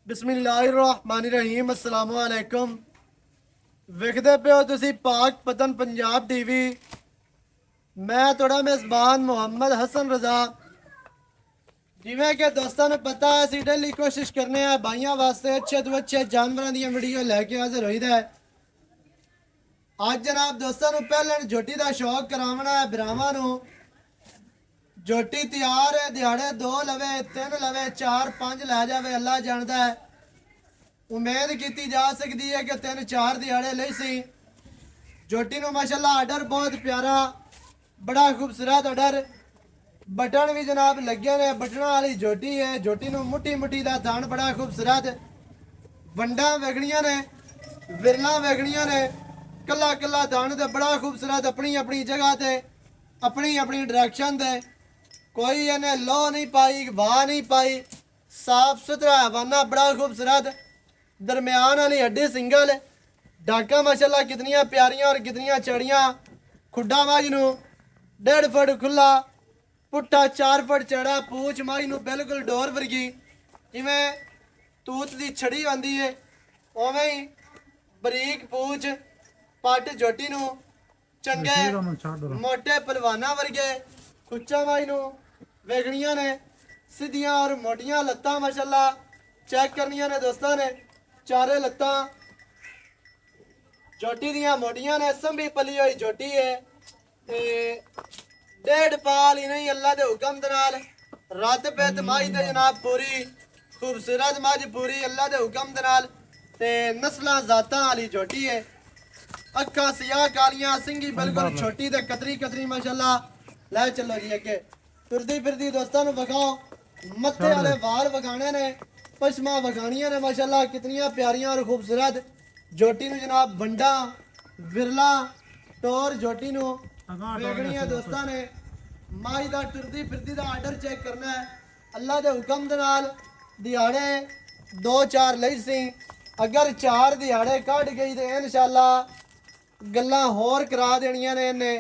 बिस्मिल्लाहिर्रहमानिर्रहीम अस्सलाम वालेकुम। ਵੇਖਦੇ ਪਿਓ ਤੁਸੀਂ ਪਾਕ ਪਤਨ ਪੰਜਾਬ ਟੀਵੀ। ਮੈਂ ਤੁਹਾਡਾ ਮੇਜ਼ਬਾਨ ਮੁਹੰਮਦ ਹਸਨ ਰਜ਼ਾ। ਜਿਵੇਂ ਕਿ ਦੋਸਤਾਂ ਨੂੰ ਪਤਾ ਹੈ ਅਸੀਂ ਡੇਲੀ ਕੋਸ਼ਿਸ਼ ਕਰਨੇ ਆ ਭਾਈਆਂ ਵਾਸਤੇ ਅੱਛੇ ਤੋਂ ਅੱਛੇ ਜਾਨਵਰਾਂ ਦੀਆਂ ਵੀਡੀਓ ਲੈ ਕੇ ਹਾਜ਼ਰ ਹੋਈਦਾ ਹੈ। ਅੱਜ ਜਨਾਬ ਦੋਸਤਾਂ ਨੂੰ ਪਹਿਲਾਂ ਝੋਟੀ ਦਾ ਸ਼ੌਕ ਕਰਾਉਣਾ ਹੈ ਭਰਾਵਾਂ ਨੂੰ। ਝੋਟੀ ਤਿਆਰ ਹੈ, ਦਿਹਾੜੇ 2 ਲਵੇ 3 ਲਵੇ 4 5 ਲੈ ਜਾਵੇ, ਅੱਲਾ ਜਾਣਦਾ ਹੈ। उम्मीद की जा सकती है कि 3-4 दिहाड़े ले सी। झोटी नु माशाल्लाह आर्डर बहुत प्यारा, बड़ा खूबसूरत आर्डर। बटन भी जनाब लगे ने, बटना वाली झोटी है। झोटी नु मुट्ठी मुट्ठी दा थान बड़ा खूबसूरत। वंडा वेगड़ियां ने, विरला वेगड़ियां ने, कला कला थान ते बड़ा खूबसूरत अपनी अपनी जगह ते, अपनी अपनी डायरेक्शन ते। कोई इन्हें लो नहीं पाई, वाह नहीं पाई, साफ सुथरा हवाना बड़ा खूबसूरत। दरम्यान वाली हड्डी सिंगल डाका माशाल्लाह कितनियां प्यारियां और कितनियां चढ़ियां। खुड्डा माई नू 1.5 फुट खुला, पुट्ठा 4 फुट चढ़ा। पूछ माई नू बिल्कुल डोर वर्गी, जिवें तूत दी छड़ी आंदी है उवें ही बरीक पूछ। पट झोटी नू चंगे मोटे पलवाना वर्गे। खुच्चा माई नू वेगड़ियां ने, सीधियां और मोटियां लत्तां माशाल्लाह चेक करनियां ने दोस्तां ने। चारे लत्तां झोटी दियां मोटियां ने, संभी पली हुई झोटी है। 1.5 पाल ही नहीं अल्लाह दे हुक्म दे नाल रत पेत माई ते जनाब पूरी खूबसूरत मझ पूरी अल्लाह दे हुक्म दे नाल ते नस्लां जातां वाली झोटी है। अक्खां सियाह कालियां, सिंगी बिल्कुल छोटी ते कतरी कतरी माशाल्लाह। ले चलो जी अगे तुरदी फिरदी दोस्तां नू विखाओ। मत्थे वाले वाल विखाने ने, पशमा वखानियां ने माशाल्लाह कितनियां प्यारियां और खूबसूरत। झोटी नू जनाब बंडा विरला टोर झोटी नू वेगड़ियां दोस्तां ने। माई दा टुरदी फिरदी दा आर्डर चेक करना है। अल्लाह दे हुक्म दे नाल दिहाड़े 2-4 लई सी। अगर 4 दिहाड़े कट गई तो इंशाल्लाह गल्लां होर करा देनियां ने इन्ने,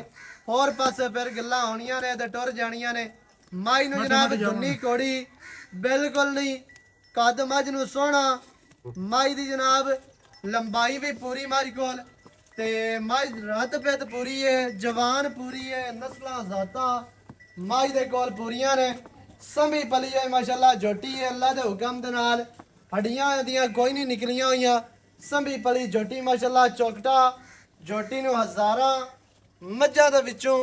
होर पासे फिर गल्लां होनियां ने ते टुर जानियां ने। माई नू जनाब दुन्नी कोड़ी बिल्कुल नहीं, कद मझ नू सोहना। माई दी जनाब लंबाई भी पूरी मझ कोल ते मझ रत पित पूरी है, जवान पूरी है, नस्लां जातां माई दे कोल पूरियां ने। संभी पली है माशाल्लाह झोटी है अल्लाह दे हुक्म दे नाल। हड्डियां दियां कोई नहीं निकलियां होईयां। संभी पली झोटी माशाल्लाह चौकटा। झोटी नू हज़ारां मज्झां दे विचों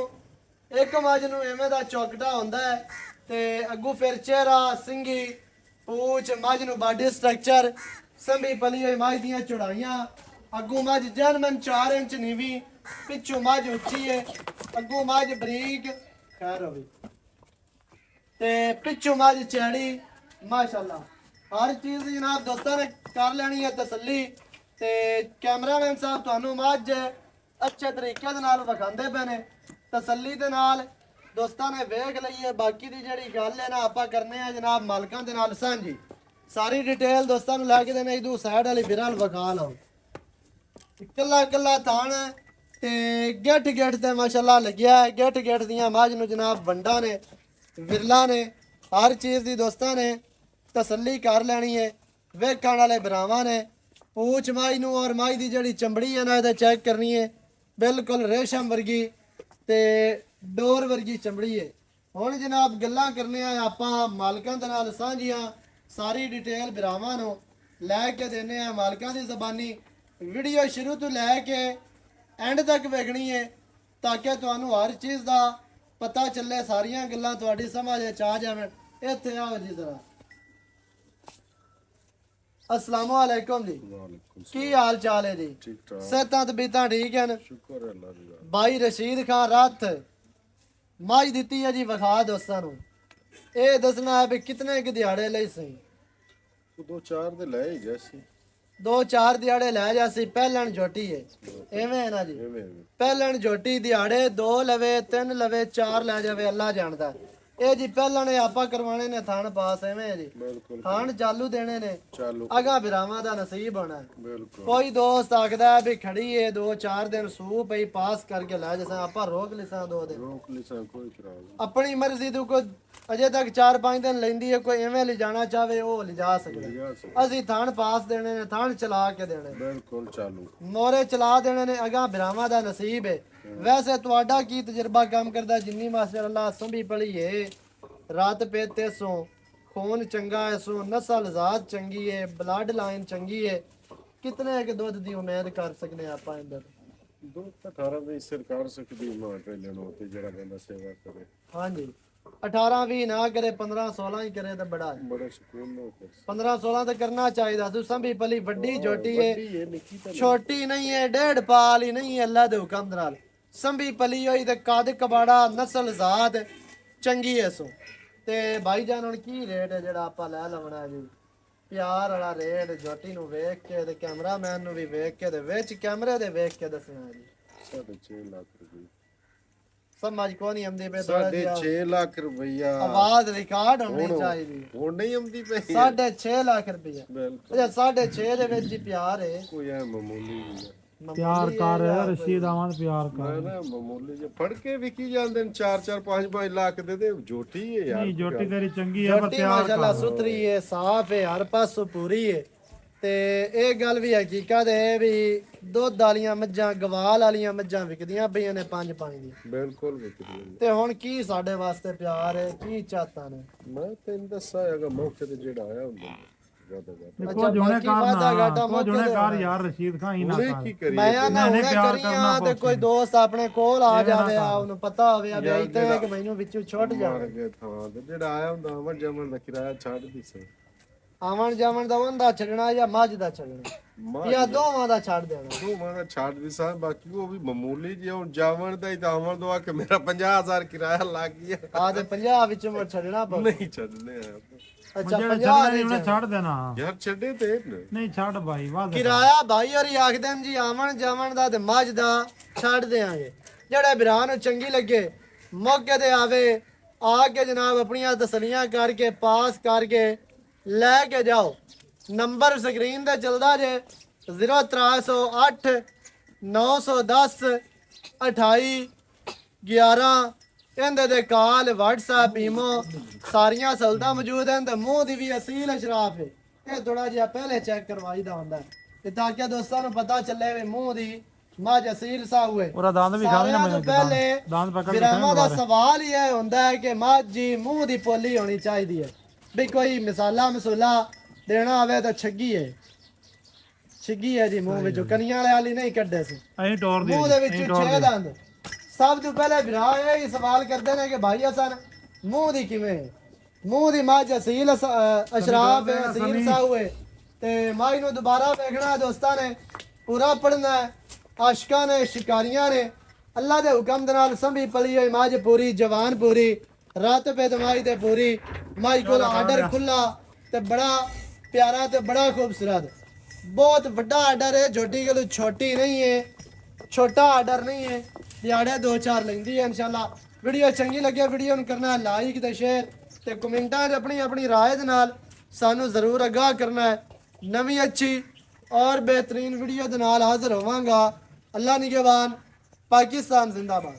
एक मझ नू एवें दा चौकटा हुंदा है ते अग्गू फिर चेहरा, सिंगी, पूछ, मझ नू बॉडी स्ट्रक्चर। संभी पली हुई मझ दियां चौड़ाइयां। अग्गू मझ जनमन 4 इंच नीवी, पिछू मझ उच्ची है, अग्गू मझ बरीक खैर होवी ते पिछू मझ चैड़ी माशाल्लाह। हर चीज़ जनाब दोस्तों ने कर लेनी है तसल्ली। ते कैमरामैन साहब तुहानू मझ अच्छे तरीके दे नाल विखांदे पे ने तसल्ली दे नाल। दोस्तों ने वेख लईए, बाकी दी जिहड़ी गल है ना आपां करने आ जनाब मालकां दे नाल सांझी। सारी डिटेल दोस्तों नू लैके देने इदू साइड वाली बिरल विखा लो। कला कला थान ते गेट गेट ते माशाल्लाह लग्या है। गेट गेट दियां मझ नू जनाब वंडा ने, विरला ने, हर चीज़ दी दोस्तां ने तसल्ली कर लेनी है। वेखण वाले भरावां ने पूछ माई नू और माई दी जिहड़ी चमड़ी है ना इहदा चेक करनी है। बिल्कुल रेशम वर्गी ते डोर वर्गी चमड़ी है। हुण जनाब गल्लां करने आ आपां मालकां दे नाल सांझियां। सारी डिटेल भरावां नू लैके देने आ मालकां दी ज़बानी। वीडियो शुरू तो लैके एंड तक वेखनी है ताकि तुहानू हर चीज़ दा पता चले, सारियां गल्लां तुहाडी समझ च आ जावण। इत्थे आओ जी जरा। अस्सलाम वालेकुम जी, की हाल चाल है जी? सेहतां तबीयतां ठीक हैं? शुक्र है अल्लाह दा। भाई रशीद खान रथ मझ दित्ती है जी विखा दोस्तां नू। ਇਹ ਦੱਸਣਾ ਹੈ ਵੀ ਕਿਤਨੇ ਕਿ ਦਿਹਾੜੇ ਲਈ ਸਹੀ? 2-4 ਦੇ ਲੈ ਹੀ ਜੈਸੀ 2-4 ਦਿਹਾੜੇ ਲੈ ਜਾਸੀ। ਪਹਿਲਣ ਝੋਟੀ ਹੈ ਐਵੇਂ ਹੈ ਨਾ ਜੀ? ਪਹਿਲਣ ਝੋਟੀ ਦਿਹਾੜੇ 2 ਲਵੇ 3 ਲਵੇ 4 ਲੈ ਜਾਵੇ, ਅੱਲਾ ਜਾਣਦਾ। ਇਹ ਜੀ ਪਹਿਲਾਂ ਨੇ ਆਪਾਂ ਕਰਵਾਣੇ ਨੇ ਥਣ ਪਾਸ ਐਵੇਂ ਹੈ ਜੀ ਬਿਲਕੁਲ ਥਣ ਚਾਲੂ ਦੇਣੇ ਨੇ ਚਾਲੂ ਅਗਾ ਬਿਰਾਵਾਂ ਦਾ ਨਸੀਬ ਹੋਣਾ ਹੈ। ਬਿਲਕੁਲ ਕੋਈ ਦੋਸਤ ਆਖਦਾ ਵੀ ਖੜੀ ਏ 2-4 ਦਿਨ ਸੂ ਪਈ ਪਾਸ ਕਰਕੇ ਲੈ ਜਸਾਂ ਆਪਾਂ ਰੋਕ ਲਿਸਾਂ 2 ਦਿਨ ਰੋਕ ਲਿਸਾ ਕੋਈ ਕਰਾਓ ਆਪਣੀ ਮਰਜ਼ੀ ਤੋਂ ਕੋਈ ਅਜੇ ਤੱਕ 4-5 ਦਿਨ ਲੈਂਦੀ ਹੈ ਕੋਈ ਐਵੇਂ ਲਿਜਾਣਾ ਚਾਹਵੇ ਉਹ ਲਿਜਾ ਸਕਦਾ ਲਿਜਾ ਸਕਦਾ। ਅਸੀਂ ਥਣ ਪਾਸ ਦੇਣੇ ਨੇ ਥਣ ਚਲਾ ਕੇ ਦੇਣੇ ਨੇ। ਬਿਲਕੁਲ ਚਾਲੂ ਮੋਰੇ ਚਲਾ ਦੇਣੇ ਨੇ ਅਗਾ ਬਿਰਾਵਾਂ ਦਾ ਨਸੀਬ ਹੈ। ਵੈਸੇ ਤੁਹਾਡਾ ਕੀ ਤਜਰਬਾ ਕੰਮ ਕਰਦਾ ਜਿੰਨੀ ਮਾਸਟਰ ਅੱਲਾਹ ਸੰਭੀ ਪਲੀ ਏ ਰਾਤ ਪੇਤੇ ਸੋ ਖੂਨ ਚੰਗਾ ਹੈ ਸੋ ਨਸਲ ਜ਼ਾਤ ਚੰਗੀ ਹੈ ਬਲੱਡ ਲਾਈਨ ਚੰਗੀ ਹੈ ਕਿਤਨੇ ਕਿ ਦੁੱਧ ਦੀ ਉਮੀਦ ਕਰ ਸਕਨੇ ਆਪਾਂ ਇੰਦਰ ਦੋ 18 ਦੀ ਸਰਕਾਰ ਸਕਦੀ ਮਾਂ ਪਹਿਲੇ ਨੂੰ ਤੇ ਜਿਹੜਾ ਬੰਦਾ ਸੇਵਾ ਕਰੇ ਹਾਂਜੀ 18-20 ਨਾ ਕਰੇ 15-16 ਹੀ ਕਰੇ ਤਾਂ ਬੜਾ ਹੈ। ਬੜਾ ਸਕੂਨ ਨਾਲ ਕਰ 15-16 ਤਾਂ ਕਰਨਾ ਚਾਹੀਦਾ ਤੂੰ ਸੰਭੀ ਪਲੀ ਵੱਡੀ ਛੋਟੀ ਹੈ ਵੱਡੀ ਇਹ ਨਿੱਕੀ ਤਾਂ ਛੋਟੀ ਨਹੀਂ ਹੈ 1.5 ਪਾਲ ਹੀ ਨਹੀਂ ਹੈ ਅੱਲਾ ਦੇ ਹੁਕਮ ਦੇ ਨਾਲ ਸੰਭੀ ਪਲੀ ਹੋਈ ਤੇ ਕੱਦ ਕਬਾੜਾ ਨਸਲ ਜ਼ਾਤ ਚੰਗੀ ਹੈ ਸੋ ਤੇ ਭਾਈ ਜਾਨ ਹੁਣ ਕੀ ਰੇਟ ਹੈ ਜਿਹੜਾ ਆਪਾਂ ਲੈ ਲਵਣਾ ਜੀ ਪਿਆਰ ਵਾਲਾ ਰੇਟ ਜੋਟੀ ਨੂੰ ਵੇਖ ਕੇ ਤੇ ਕੈਮਰਾਮੈਨ ਨੂੰ ਵੀ ਵੇਖ ਕੇ ਤੇ ਵਿੱਚ ਕੈਮਰੇ ਦੇ ਵੇਖ ਕੇ ਦੱਸਣਾ ਜੀ 6.5 ਲੱਖ ਰੁਪਏ ਸਮਝ ਕੋ ਨਹੀਂ ਆਉਂਦੀ ਪਈ ਥੋੜਾ 6.5 ਲੱਖ ਰੁਪਈਆ ਆਵਾਜ਼ ਰਿਕਾਰਡ ਹੋਣੀ ਚਾਹੀਦੀ ਹੁਣ ਨਹੀਂ ਆਉਂਦੀ ਪਈ 6.5 ਲੱਖ ਰੁਪਏ ਬਿਲਕੁਲ ਅੱਛਾ 6.5 ਦੇ ਵਿੱਚ ਹੀ ਪਿਆਰ ਹੈ ਕੋਈ ਐ ਮਾਮੂਲੀ ਨਹੀਂ ਪਿਆਰ ਕਰ ਰਸ਼ੀਦ ਆਵਾਂ ਪਿਆਰ ਕਰ ਨਾ ਮਾਮੂਲੀ ਜੇ ਫੜ ਕੇ ਵਿਕੀ ਜਾਂਦੇ ਨੇ 4-4 5-5 ਲੱਖ ਦੇ ਤੇ ਜੋਟੀ ਹੈ ਯਾਰ ਨਹੀਂ ਜੋਟੀ ਤੇਰੀ ਚੰਗੀ ਹੈ ਪਰ ਛੋਟੀ ਪਿਆਰ ਮਾਸ਼ਾਅੱਲਾ ਸੁਥਰੀ ਹੈ ਸਾਫ਼ ਹੈ ਹਰ ਪਾਸੋਂ ਪੂਰੀ ਹੈ ਤੇ ਇਹ ਗੱਲ ਵੀ ਹਕੀਕਤ ਹੈ ਵੀ ਦੁੱਧ ਵਾਲੀਆਂ ਮੱਝਾਂ ਗਵਾਲ ਵਾਲੀਆਂ ਮੱਝਾਂ ਵਿਕਦੀਆਂ ਪਈਆਂ ਨੇ 5-5 ਦੀਆਂ ਬਿਲਕੁਲ ਵਿਕਦੀ ਹੈ ਤੇ ਹੁਣ ਕੀ ਸਾਡੇ ਵਾਸਤੇ ਪਿਆਰ ਹੈ ਕੀ ਚਾਹਤਾ ਨੇ ਮੈਂ ਤੈਨੂੰ ਦੱਸਾਂ ਹੈਗਾ ਮੌਕੇ ਤੇ ਜਿਹੜਾ ਆਇਆ ਹੁੰਦਾ ਜਿਆਦਾ ਦੇਖੋ ਜੋਨੇ ਕਰ ਨਾ ਜੋਨੇ ਕਰ ਯਾਰ ਰਸ਼ੀਦ ਖਾਂ ਹੀ ਨਾ ਉਹਨੇ ਕਰ ਕੀ ਕਰੀ ਮੈਂ ਨਾ ਹੁਣੇ ਪਿਆਰ ਕਰੀਆਂ ਕਰਨਾ ਤੇ ਕੋਈ ਦੋਸਤ ਆਪਣੇ ਕੋਲ ਆ ਜਾਵੇ ਆ ਉਹਨੂੰ ਪਤਾ ਹੋਵੇ ਆ ਵੀ ਇੱਥੇ ਕਿ ਮੈਨੂੰ ਵਿੱਚੋਂ ਛੁੱਟ ਮਾਰ ਜਾਵੇ ਗਿਆ ਥਾਂ ਤੇ ਜਿਹੜਾ ਆਇਆ ਹੁੰਦਾ ਅਮਰ ਜਮਨ ਦਾ ਕਿਰਾਇਆ ਛੱਡ ਦੀ ਸੇ ਆਵਣ ਜਾਵਣ ਦਾ ਉਹਦਾ ਛੱਡਣਾ ਜਾਂ ਮੱਝ ਦਾ ਛੱਡਣਾ ਜਾਂ ਦੋਵਾਂ ਦਾ ਛੱਡ ਦੇਣਾ ਦੋਵਾਂ ਦਾ ਛੱਡ ਦੀ ਸਾਂ ਬਾਕੀ ਉਹ ਵੀ ਮਾਮੂਲੀ ਜੇ ਹੁਣ ਜਾਵਣ ਦਾ ਹੀ ਤਾਂ ਅਮਰ ਦੋ ਆ ਕਿ ਮੇਰਾ 50000 ਕਿਰਾਇਆ ਲੱਗ ਗਿਆ ਆ ਤੇ 50 ਵਿੱਚੋਂ ਮੁੜ ਛੱਡਣਾ ਪਊ ਨਹੀਂ ਛੱਡਨੇ ਆ ਅੱਛਾ ਜਿਹੜਾ 50 ਛੱਡਣਾ ਦੇ ਉਹਨੇ ਛੱਡ ਦੇਣਾ ਯਾਰ ਛੱਡੇ ਤੇ ਨਹੀਂ ਛੱਡ ਭਾਈ ਵਾਦ ਕਿਰਾਇਆ ਭਾਈ ਹੋਰੀ ਆਖਦੇ ਨੇ ਜੀ ਆਵਣ ਜਾਵਣ ਦਾ ਤੇ ਮੱਝ ਦਾ ਛੱਡ ਦੇਾਂਗੇ ਜਿਹੜੇ ਬਿਰਾਂ ਨੂੰ ਚੰਗੀ ਲੱਗੇ ਮੌਕੇ ਤੇ ਆਵੇ ਆ ਕੇ ਜਨਾਬ ਆਪਣੀਆਂ ਤਸਲੀਆਂ ਕਰਕੇ ਪਾਸ ਕਰਕੇ ਲੈ ਕੇ ਜਾਓ ਨੰਬਰ ਸਕਰੀਨ ਤੇ ਚੱਲਦਾ ਜੇ 0308 910 28 11 ਇਹਦੇ ਦੇ ਕਾਲ WhatsApp ਈਮੋ ਸਾਰੀਆਂ ਸਹੂਲਤਾਂ ਮੌਜੂਦ ਹਨ ਤੇ ਮੂੰਹ ਦੀ ਵੀ ਅਸੀਲ ਅਸ਼ਰਾਫ ਹੈ ਇਹ ਥੋੜਾ ਜਿਹਾ ਪਹਿਲੇ ਚੈੱਕ ਕਰਵਾਈਦਾ ਹੁੰਦਾ ਤੇ ਤਾਂ ਕਿ ਦੋਸਤਾਂ ਨੂੰ ਪਤਾ ਚੱਲੇ ਵੀ ਮੂੰਹ ਦੀ ਮੱਝ ਅਸੀਲ ਸਾਊ ਹੈ ਉਹਦਾ ਦੰਦ ਵੀ ਖਾਵੇ ਨਾ ਸਾਰਿਆਂ ਤੋਂ ਪਹਿਲੇ ਦੰਦ ਪਕੜ ਕੇ ਬਿਰਾਵਾਂ ਦਾ ਸਵਾਲ ਹੀ ਇਹ ਹੁੰਦਾ ਹੈ ਕਿ ਮੱਝ ਜੀ ਮੂੰਹ ਦੀ ਪੋਲੀ ਹੋਣੀ ਚਾਹੀਦੀ ਹੈ ਵੀ ਕੋਈ ਮਸਾਲਾ ਮਸੂਲਾ ਦੇਣਾ ਹੋਵੇ ਤਾਂ ਛੱਗੀ ਹੈ ਜੀ ਮੂੰਹ ਵਿੱਚੋਂ ਕਨੀਆਂ ਵਾਲੀ ਨਹੀਂ ਕੱਢੇ ਸੀ ਅਸੀਂ ਟੋਰ ਦੀ ਮੂੰਹ ਦੇ ਵਿੱਚ 6 ਦੰਦ ਸਭ ਤੋਂ ਪਹਿਲੇ ਵਿਰਾ ਇਹ ਹੀ ਸਵਾਲ ਕਰਦੇ ਨੇ ਕਿ ਭਾਈ ਹਸਨ ਮੂੰਹ ਦੀ ਕਿਵੇਂ ਹੈ? ਮੂੰਹ ਦੀ ਮੱਝ ਅਸੀਲ ਅਸ਼ਰਾਫ ਹੈ ਅਸੀਲ ਸਾਊ ਹੈ ਤੇ ਮਾਈ ਨੂੰ ਦੁਬਾਰਾ ਵੇਖਣਾ ਦੋਸਤਾਂ ਨੇ ਪੂਰਾ ਪੜਨਾ ਹੈ ਆਸ਼ਕਾਂ ਨੇ ਸ਼ਿਕਾਰੀਆਂ ਨੇ ਅੱਲਾ ਦੇ ਹੁਕਮ ਦੇ ਨਾਲ ਸੰਭੀ ਪਲੀ ਹੋਈ ਮੱਝ ਪੂਰੀ ਜਵਾਨ ਪੂਰੀ ਰਾਤ ਪੇ ਦਮਾਈ ਤੇ ਪੂਰੀ ਮਾਈ ਕੋਲ ਆਰਡਰ ਖੁੱਲਾ ਤੇ ਬੜਾ ਪਿਆਰਾ ਤੇ ਬੜਾ ਖੂਬਸੂਰਤ ਬਹੁਤ ਵੱਡਾ ਆਰਡਰ ਹੈ ਛੋਟੀ ਕੋਲ ਛੋਟੀ ਨਹੀਂ ਹੈ ਛੋਟਾ ਆਰਡਰ ਨਹੀਂ ਹੈ ਦਿਹਾੜੇ 2-4 ਲੈਂਦੀ ਹੈ ਇਨਸ਼ਾਅੱਲਾ ਵੀਡੀਓ ਚੰਗੀ ਲੱਗੇ ਵੀਡੀਓ ਨੂੰ ਕਰਨਾ ਲਾਈਕ ਤੇ ਸ਼ੇਅਰ ਤੇ ਕਮੈਂਟਾਂ 'ਚ ਆਪਣੀ ਰਾਏ ਦੇ ਨਾਲ ਸਾਨੂੰ ਜ਼ਰੂਰ ਆਗਾਹ ਕਰਨਾ ਹੈ ਨਵੀਂ ਅੱਛੀ ਔਰ ਬਿਹਤਰੀਨ ਵੀਡੀਓ ਦੇ ਨਾਲ ਹਾਜ਼ਰ ਹੋਵਾਂਗਾ ਅੱਲਾ ਨਿਗਹਿਬਾਨ ਪਾਕਿस्तान जिंदाबाद।